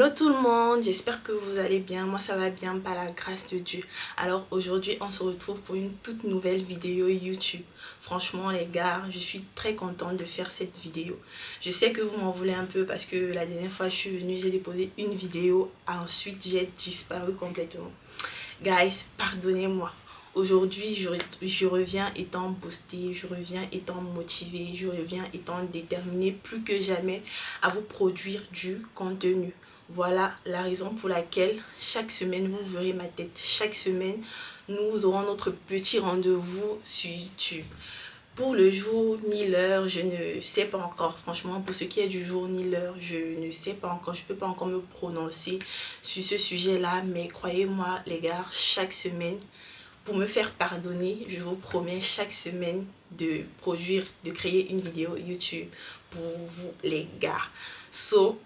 Hello tout le monde, j'espère que vous allez bien. Moi ça va bien par la grâce de Dieu. Alors aujourd'hui on se retrouve pour une toute nouvelle vidéo YouTube. Franchement les gars, je suis très contente de faire cette vidéo. Je sais que vous m'en voulez un peu parce que la dernière fois je suis venue, j'ai déposé une vidéo, ensuite j'ai disparu complètement. Guys, pardonnez-moi. Aujourd'hui, je reviens étant boostée, je reviens étant motivée, je reviens étant déterminée plus que jamais à vous produire du contenu. Voilà la raison pour laquelle chaque semaine, vous verrez ma tête. Chaque semaine, nous aurons notre petit rendez-vous sur YouTube. Pour le jour ni l'heure, je ne sais pas encore. Franchement, pour ce qui est du jour ni l'heure, je ne sais pas encore. Je ne peux pas encore me prononcer sur ce sujet-là. Mais croyez-moi, les gars, chaque semaine, pour me faire pardonner, je vous promets chaque semaine de produire, de créer une vidéo YouTube pour vous, les gars. So,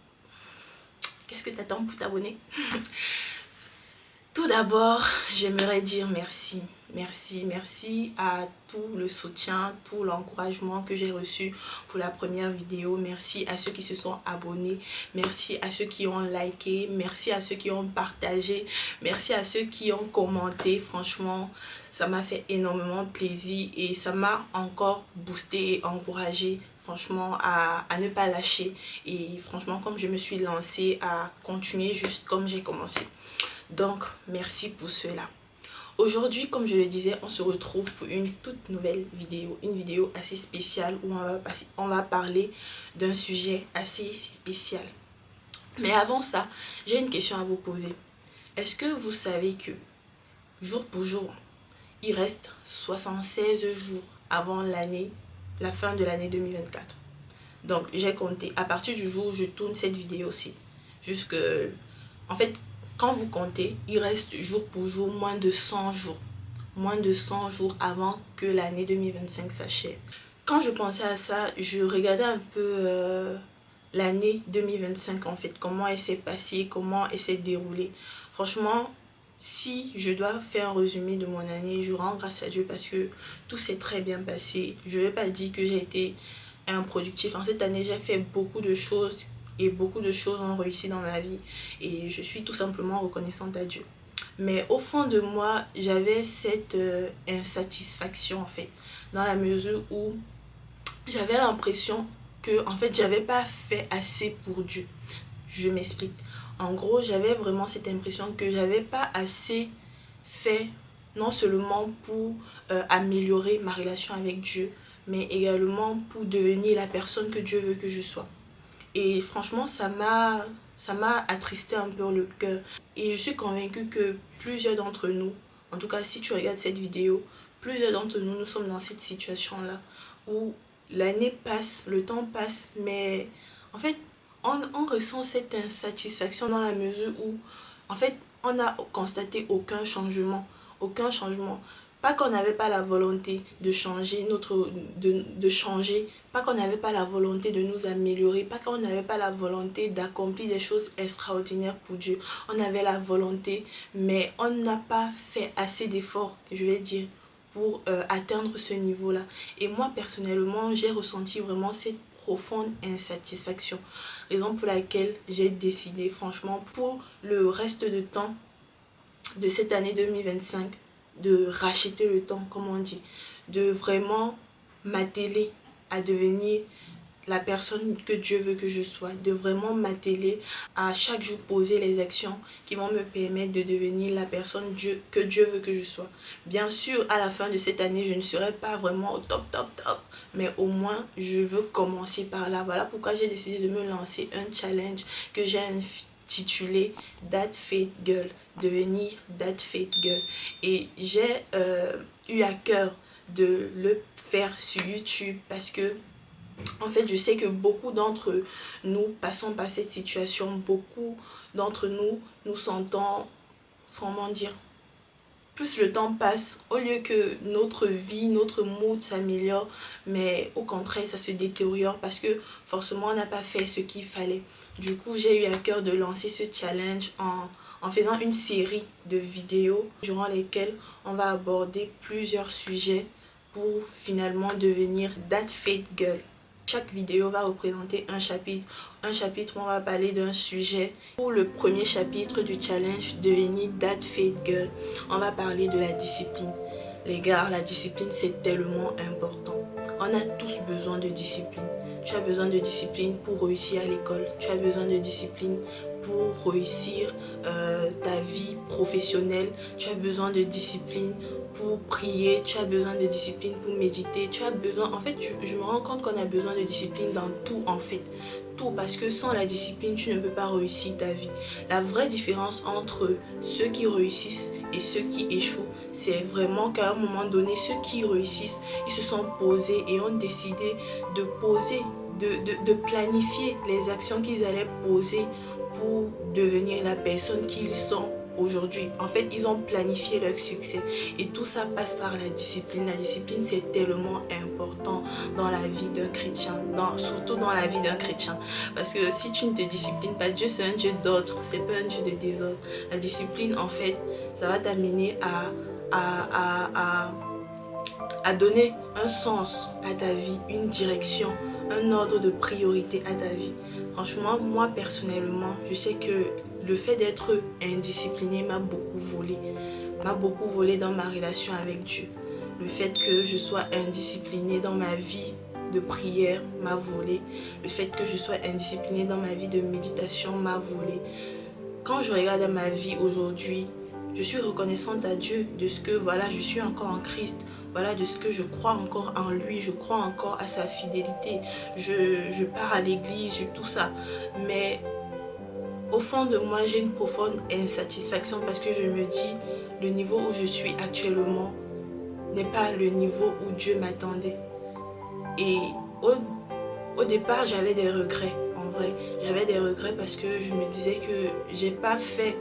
qu'est-ce que tu attends pour t'abonner? Tout d'abord, j'aimerais dire merci. Merci à tout le soutien, tout l'encouragement que j'ai reçu pour la première vidéo. Merci à ceux qui se sont abonnés. Merci à ceux qui ont liké. Merci à ceux qui ont partagé. Merci à ceux qui ont commenté. Franchement, ça m'a fait énormément plaisir et ça m'a encore boosté et encouragé. Franchement, à ne pas lâcher. Et franchement, comme je me suis lancée, à continuer juste comme j'ai commencé. Donc, merci pour cela. Aujourd'hui, comme je le disais, on se retrouve pour une toute nouvelle vidéo. Une vidéo assez spéciale où on va parler d'un sujet assez spécial. Mais avant ça, j'ai une question à vous poser. Est-ce que vous savez que, jour pour jour, il reste 76 jours avant la fin de l'année 2024. Donc, j'ai compté à partir du jour où je tourne cette vidéo-ci. En fait, quand vous comptez, il reste jour pour jour moins de 100 jours. Moins de 100 jours avant que l'année 2025 s'achève. Quand je pensais à ça, je regardais un peu l'année 2025 en fait. Comment elle s'est passée, comment elle s'est déroulée. Franchement, si je dois faire un résumé de mon année, je rends grâce à Dieu parce que tout s'est très bien passé. Je ne vais pas dire que j'ai été improductif. En cette année, j'ai fait beaucoup de choses et beaucoup de choses ont réussi dans ma vie et je suis tout simplement reconnaissante à Dieu. Mais au fond de moi, j'avais cette insatisfaction en fait, dans la mesure où j'avais l'impression que en fait, j'avais pas fait assez pour Dieu. Je m'explique. En gros, j'avais vraiment cette impression que j'avais pas assez fait, non seulement pour améliorer ma relation avec Dieu, mais également pour devenir la personne que Dieu veut que je sois. Et franchement, ça m'a attristé un peu le cœur. Et je suis convaincue que plusieurs d'entre nous, en tout cas si tu regardes cette vidéo, plusieurs d'entre nous, nous sommes dans cette situation-là où l'année passe, le temps passe, mais en fait, on ressent cette insatisfaction dans la mesure où, en fait, on n'a constaté aucun changement. Aucun changement. Pas qu'on n'avait pas la volonté de changer, pas qu'on n'avait pas la volonté de nous améliorer, pas qu'on n'avait pas la volonté d'accomplir des choses extraordinaires pour Dieu. On avait la volonté, mais on n'a pas fait assez d'efforts, je vais dire, pour atteindre ce niveau-là. Et moi, personnellement, j'ai ressenti vraiment cette profonde insatisfaction. Raison pour laquelle j'ai décidé, franchement, pour le reste de temps de cette année 2025, de racheter le temps, comme on dit, de vraiment m'atteler à devenir la personne que Dieu veut que je sois, de vraiment m'atteler à chaque jour poser les actions qui vont me permettre de devenir la personne que Dieu veut que je sois. Bien sûr, à la fin de cette année, je ne serai pas vraiment au top, mais au moins, je veux commencer par là. Voilà pourquoi j'ai décidé de me lancer un challenge que j'ai intitulé That Faith Girl, devenir That Faith Girl. Et j'ai eu à cœur de le faire sur YouTube parce que en fait, je sais que beaucoup d'entre nous passons par cette situation. Beaucoup d'entre nous nous sentons, comment dire, plus le temps passe, au lieu que notre vie, notre mood s'améliore, mais au contraire, ça se détériore parce que forcément, on n'a pas fait ce qu'il fallait. Du coup, j'ai eu à cœur de lancer ce challenge en faisant une série de vidéos durant lesquelles on va aborder plusieurs sujets pour finalement devenir That Faith Girl. Chaque vidéo va représenter un chapitre. Un chapitre, on va parler d'un sujet. Pour le premier chapitre du challenge Devenir That Faith Girl, on va parler de la discipline. Les gars, la discipline, c'est tellement important. On a tous besoin de discipline. Tu as besoin de discipline pour réussir à l'école. Tu as besoin de discipline pour réussir ta vie professionnelle. Tu as besoin de discipline pour prier. Tu as besoin de discipline pour méditer. Tu as besoin... En fait, je me rends compte qu'on a besoin de discipline dans tout, en fait. Tout, parce que sans la discipline, tu ne peux pas réussir ta vie. La vraie différence entre ceux qui réussissent et ceux qui échouent, c'est vraiment qu'à un moment donné, ceux qui réussissent, ils se sont posés et ont décidé de poser, de planifier les actions qu'ils allaient poser pour devenir la personne qu'ils sont aujourd'hui. En fait, ils ont planifié leur succès et tout ça passe par la discipline. La discipline, c'est tellement important dans la vie d'un chrétien, surtout dans la vie d'un chrétien. Parce que si tu ne te disciplines pas, Dieu c'est un Dieu d'ordre, c'est pas un Dieu de désordre. La discipline, en fait, ça va t'amener à donner un sens à ta vie, une direction, un ordre de priorité à ta vie. Franchement, moi personnellement, je sais que le fait d'être indiscipliné m'a beaucoup volé. M'a beaucoup volé dans ma relation avec Dieu. Le fait que je sois indisciplinée dans ma vie de prière m'a volé. Le fait que je sois indisciplinée dans ma vie de méditation m'a volé. Quand je regarde à ma vie aujourd'hui, je suis reconnaissante à Dieu de ce que voilà, je suis encore en Christ. Voilà, de ce que je crois encore en lui, je crois encore à sa fidélité. Je pars à l'église, tout ça. Mais au fond de moi, j'ai une profonde insatisfaction parce que je me dis, le niveau où je suis actuellement n'est pas le niveau où Dieu m'attendait. Et au départ, j'avais des regrets, en vrai. J'avais des regrets parce que je me disais que j'ai pas fait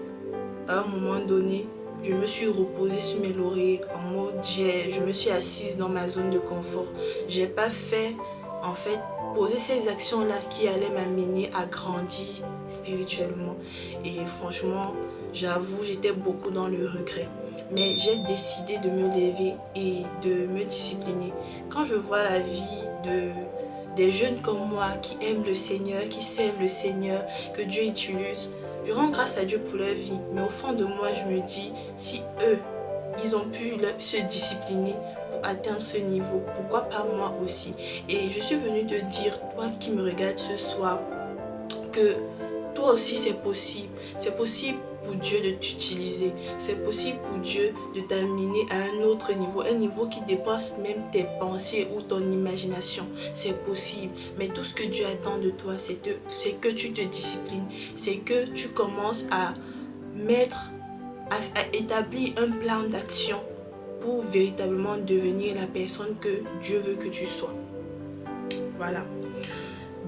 à un moment donné. Je me suis reposée sur mes lauriers en mode, je me suis assise dans ma zone de confort. J'ai pas fait, en fait, poser ces actions-là qui allaient m'amener à grandir spirituellement. Et franchement, j'avoue, j'étais beaucoup dans le regret. Mais j'ai décidé de me lever et de me discipliner. Quand je vois la vie des jeunes comme moi qui aiment le Seigneur, qui servent le Seigneur, que Dieu utilise, je rends grâce à Dieu pour leur vie. Mais au fond de moi, je me dis, si eux, ils ont pu se discipliner pour atteindre ce niveau, pourquoi pas moi aussi? Et je suis venue te dire, toi qui me regardes ce soir, que toi aussi c'est possible. C'est possible pour Dieu de t'utiliser. C'est possible pour Dieu de t'amener à un autre niveau. Un niveau qui dépasse même tes pensées ou ton imagination. C'est possible. Mais tout ce que Dieu attend de toi, c'est que tu te disciplines. C'est que tu commences à établir un plan d'action pour véritablement devenir la personne que Dieu veut que tu sois. Voilà.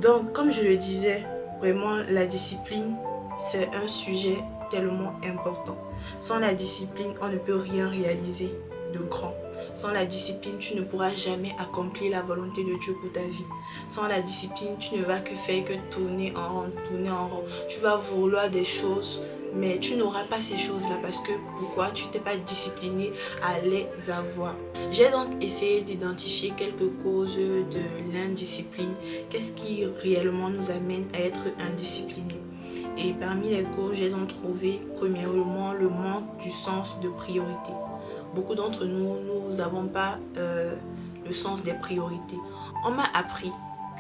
Donc, comme je le disais, vraiment, la discipline, c'est un sujet tellement important. Sans la discipline, on ne peut rien réaliser de grand. Sans la discipline, tu ne pourras jamais accomplir la volonté de Dieu pour ta vie. Sans la discipline, tu ne vas que faire que tourner en rond, tourner en rond. Tu vas vouloir des choses, mais tu n'auras pas ces choses-là parce que pourquoi? Tu t'es pas discipliné à les avoir. J'ai donc essayé d'identifier quelques causes de l'indiscipline. Qu'est-ce qui réellement nous amène à être indisciplinés? Et parmi les causes, j'ai donc trouvé premièrement le manque du sens de priorité. Beaucoup d'entre nous, nous n'avons pas le sens des priorités. On m'a appris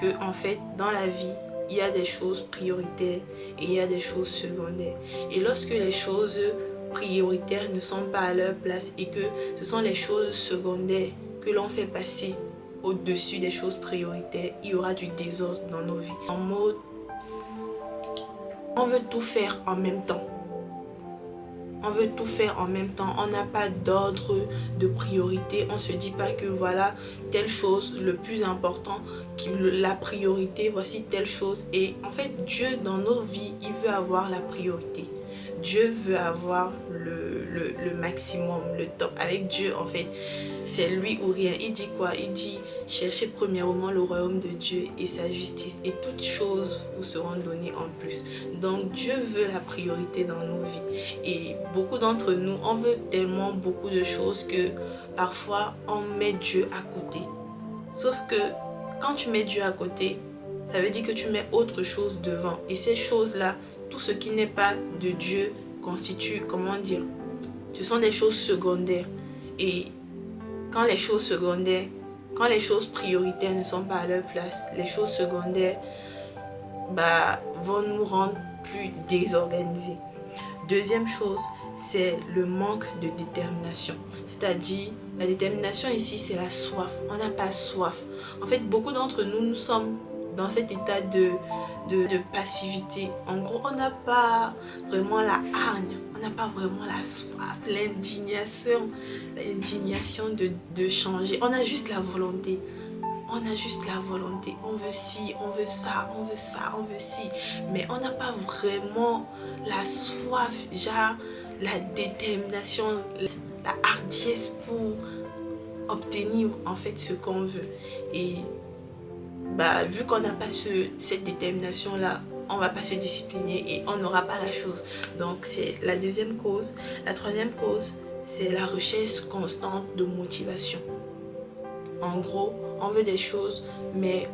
que en fait, dans la vie, il y a des choses prioritaires et il y a des choses secondaires. Et lorsque les choses prioritaires ne sont pas à leur place et que ce sont les choses secondaires que l'on fait passer au-dessus des choses prioritaires, il y aura du désordre dans nos vies. En mode, on veut tout faire en même temps. On veut tout faire en même temps. On n'a pas d'ordre de priorité. On ne se dit pas que voilà, telle chose, le plus important, la priorité, voici telle chose. Et en fait, Dieu, dans nos vies, il veut avoir la priorité. Dieu veut avoir le maximum, le top. Avec Dieu, en fait, c'est lui ou rien. Il dit quoi? Il dit, cherchez premièrement le royaume de Dieu et sa justice. Et toutes choses vous seront données en plus. Donc, Dieu veut la priorité dans nos vies. Et beaucoup d'entre nous, on veut tellement beaucoup de choses que parfois, on met Dieu à côté. Sauf que quand tu mets Dieu à côté, ça veut dire que tu mets autre chose devant. Et ces choses-là, tout ce qui n'est pas de Dieu constitue, comment dire, ce sont des choses secondaires. Et quand les choses secondaires, quand les choses prioritaires ne sont pas à leur place, les choses secondaires vont nous rendre plus désorganisés. Deuxième chose, c'est le manque de détermination. C'est-à-dire, la détermination ici, c'est la soif. On n'a pas soif. En fait, beaucoup d'entre nous, nous sommes dans cet état de passivité. En gros, on n'a pas vraiment la hargne, on n'a pas vraiment la soif, l'indignation de changer. On a juste la volonté. On a juste la volonté, on veut ci, on veut ça, on veut ça, on veut ci. Mais on n'a pas vraiment la soif, genre la détermination, la hardiesse pour obtenir en fait ce qu'on veut. Et vu qu'on n'a pas cette détermination-là, on ne va pas se discipliner et on n'aura pas la chose. Donc c'est la deuxième cause. La troisième cause, c'est la recherche constante de motivation. En gros, on veut des choses, mais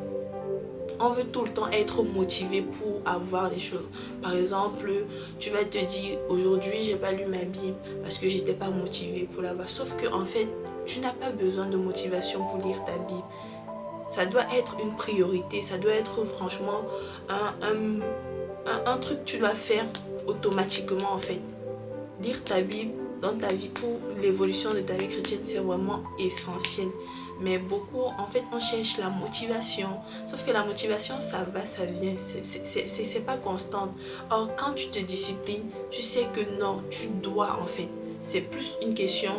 on veut tout le temps être motivé pour avoir les choses. Par exemple, tu vas te dire, aujourd'hui, j'ai pas lu ma Bible parce que j'étais pas motivée pour l'avoir. Sauf que en fait, tu n'as pas besoin de motivation pour lire ta Bible. Ça doit être une priorité, ça doit être franchement un truc que tu dois faire automatiquement en fait. Lire ta Bible dans ta vie pour l'évolution de ta vie chrétienne, c'est vraiment essentiel. Mais beaucoup, en fait, on cherche la motivation. Sauf que la motivation, ça va, ça vient. C'est pas constant. Or, quand tu te disciplines, tu sais que non, tu dois, en fait. C'est plus une question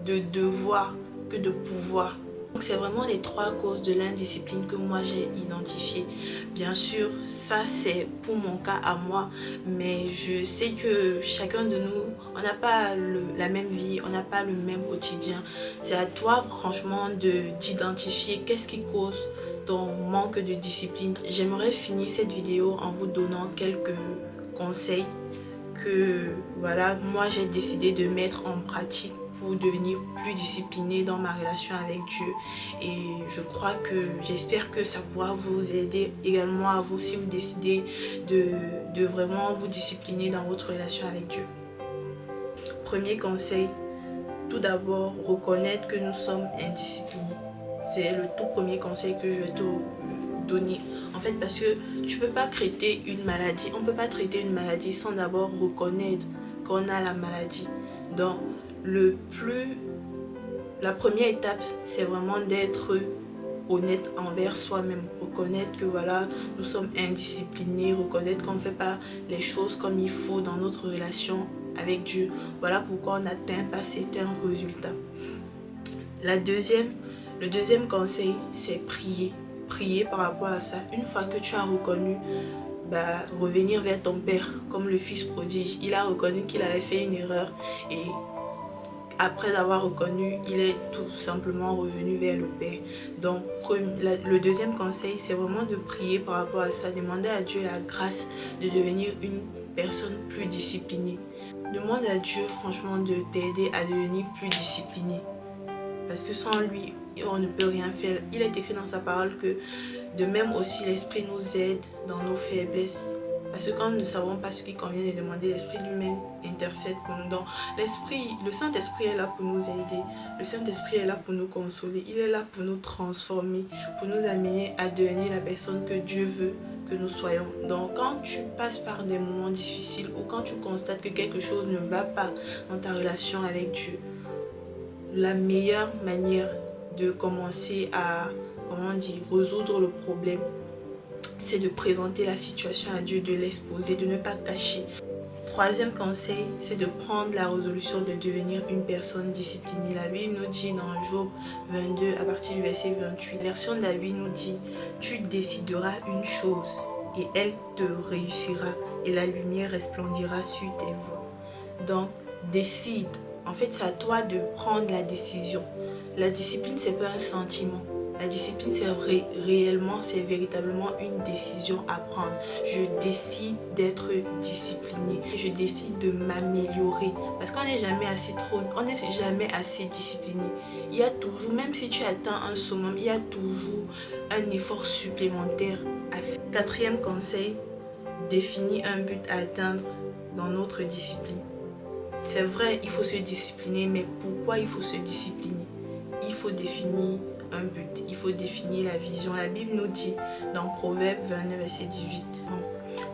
de devoir que de pouvoir. Donc, c'est vraiment les trois causes de l'indiscipline que moi j'ai identifiées. Bien sûr, ça c'est pour mon cas à moi, mais je sais que chacun de nous, on n'a pas la même vie, on n'a pas le même quotidien. C'est à toi franchement d'identifier qu'est-ce qui cause ton manque de discipline. J'aimerais finir cette vidéo en vous donnant quelques conseils que voilà, moi j'ai décidé de mettre en pratique pour devenir plus disciplinée dans ma relation avec Dieu. Et j'espère que ça pourra vous aider également à vous si vous décidez de vraiment vous discipliner dans votre relation avec Dieu. Premier conseil, tout d'abord, reconnaître que nous sommes indisciplinés. C'est le tout premier conseil que je vais te donner. En fait, parce que tu peux pas traiter une maladie, on peut pas traiter une maladie sans d'abord reconnaître qu'on a la maladie. Donc, la première étape, c'est vraiment d'être honnête envers soi-même. Reconnaître que voilà, nous sommes indisciplinés, reconnaître qu'on ne fait pas les choses comme il faut dans notre relation avec Dieu. Voilà pourquoi on n'atteint pas certains résultats. Le deuxième conseil, c'est prier. Prier par rapport à ça. Une fois que tu as reconnu, revenir vers ton père, comme le fils prodige. Il a reconnu qu'il avait fait une erreur et après avoir reconnu, il est tout simplement revenu vers le Père. Donc, le deuxième conseil, c'est vraiment de prier par rapport à ça. Demander à Dieu la grâce de devenir une personne plus disciplinée. Demande à Dieu, franchement, de t'aider à devenir plus discipliné. Parce que sans lui, on ne peut rien faire. Il est écrit dans sa parole que de même aussi, l'Esprit nous aide dans nos faiblesses. Parce que quand nous ne savons pas ce qui convient de demander, l'Esprit lui-même intercède pour nous. Donc, le Saint-Esprit est là pour nous aider. Le Saint-Esprit est là pour nous consoler. Il est là pour nous transformer, pour nous amener à devenir la personne que Dieu veut que nous soyons. Donc, quand tu passes par des moments difficiles ou quand tu constates que quelque chose ne va pas dans ta relation avec Dieu, la meilleure manière de commencer à, résoudre le problème, c'est de présenter la situation à Dieu, de l'exposer, de ne pas cacher. Troisième conseil, c'est de prendre la résolution de devenir une personne disciplinée. La Bible nous dit dans Job 22, à partir du verset 28, la version de la Bible nous dit « Tu décideras une chose et elle te réussira et la lumière resplendira sur tes voies. » Donc, décide. En fait, c'est à toi de prendre la décision. La discipline, c'est pas un sentiment. La discipline, c'est c'est véritablement une décision à prendre. Je décide d'être disciplinée. Je décide de m'améliorer. Parce qu'on n'est jamais assez discipliné. Il y a toujours, même si tu atteins un summum, il y a toujours un effort supplémentaire à faire. Quatrième conseil, définis un but à atteindre dans notre discipline. C'est vrai, il faut se discipliner, mais pourquoi il faut se discipliner? Il faut définir un but, il faut définir la vision. La Bible nous dit dans Proverbe 29, verset 18,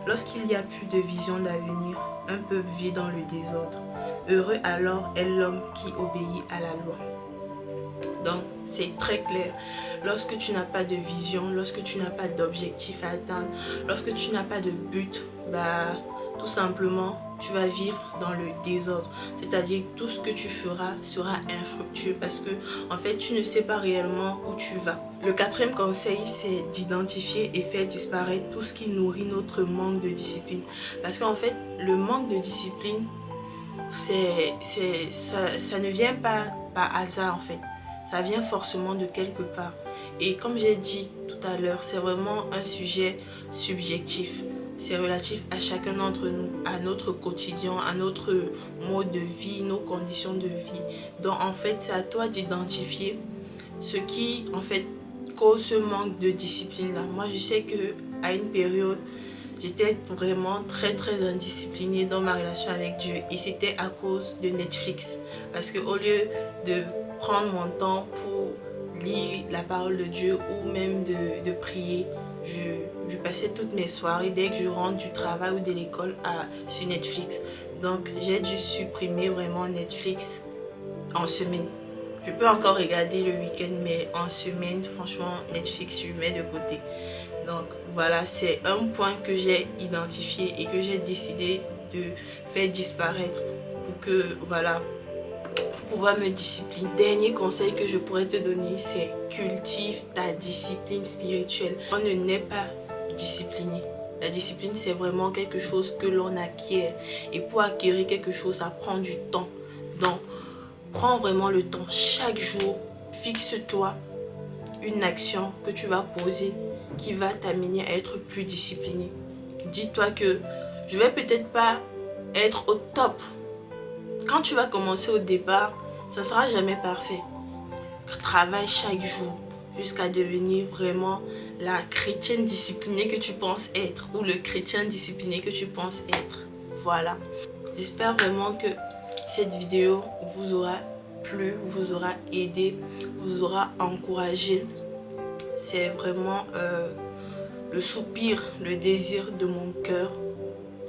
lorsqu'il n'y a plus de vision d'avenir, un peuple vit dans le désordre. Heureux alors est l'homme qui obéit à la loi. Donc, c'est très clair. Lorsque tu n'as pas de vision, lorsque tu n'as pas d'objectif à atteindre, lorsque tu n'as pas de but, tout simplement, tu vas vivre dans le désordre. C'est-à-dire que tout ce que tu feras sera infructueux parce que, en fait, tu ne sais pas réellement où tu vas. Le quatrième conseil, c'est d'identifier et faire disparaître tout ce qui nourrit notre manque de discipline. Parce qu'en fait, le manque de discipline, ça ne vient pas par hasard, en fait. Ça vient forcément de quelque part. Et comme j'ai dit tout à l'heure, c'est vraiment un sujet subjectif. C'est relatif à chacun d'entre nous, à notre quotidien, à notre mode de vie, nos conditions de vie. Donc en fait, c'est à toi d'identifier ce qui en fait cause ce manque de discipline là. Moi, je sais que à une période, j'étais vraiment très indisciplinée dans ma relation avec Dieu. Et c'était à cause de Netflix. Parce qu'au lieu de prendre mon temps pour lire la parole de Dieu ou même de prier, je passais toutes mes soirées dès que je rentre du travail ou de l'école sur Netflix. Donc j'ai dû supprimer vraiment Netflix en semaine. Je peux encore regarder le week-end, mais en semaine, franchement, Netflix, je mets de côté. Donc voilà, c'est un point que j'ai identifié et que j'ai décidé de faire disparaître pour que, voilà, pour pouvoir me discipliner. Dernier conseil que je pourrais te donner, c'est cultive ta discipline spirituelle. On ne naît pas discipliné. La discipline, c'est vraiment quelque chose que l'on acquiert. Et pour acquérir quelque chose, ça prend du temps. Donc, prends vraiment le temps. Chaque jour, fixe-toi une action que tu vas poser qui va t'amener à être plus discipliné. Dis-toi que je vais peut-être pas être au top. Quand tu vas commencer au départ, ça ne sera jamais parfait. Travaille chaque jour jusqu'à devenir vraiment la chrétienne disciplinée que tu penses être ou le chrétien discipliné que tu penses être. Voilà. J'espère vraiment que cette vidéo vous aura plu, vous aura aidé, vous aura encouragé. C'est vraiment le soupir, le désir de mon cœur.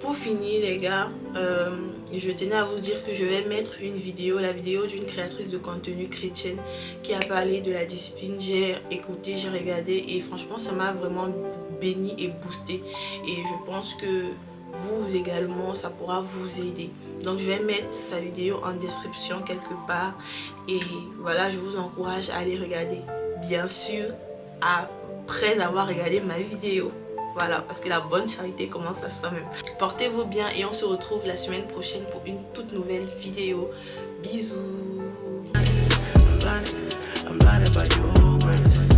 Pour finir les gars, je tenais à vous dire que je vais mettre une vidéo, la vidéo d'une créatrice de contenu chrétienne qui a parlé de la discipline. J'ai écouté, j'ai regardé et franchement ça m'a vraiment béni et boosté. Et je pense que vous également, ça pourra vous aider. Donc je vais mettre sa vidéo en description quelque part. Et voilà, je vous encourage à aller regarder. Bien sûr, après avoir regardé ma vidéo. Voilà, parce que la bonne charité commence par soi-même. Portez-vous bien et on se retrouve la semaine prochaine pour une toute nouvelle vidéo. Bisous. I'm blinded by you,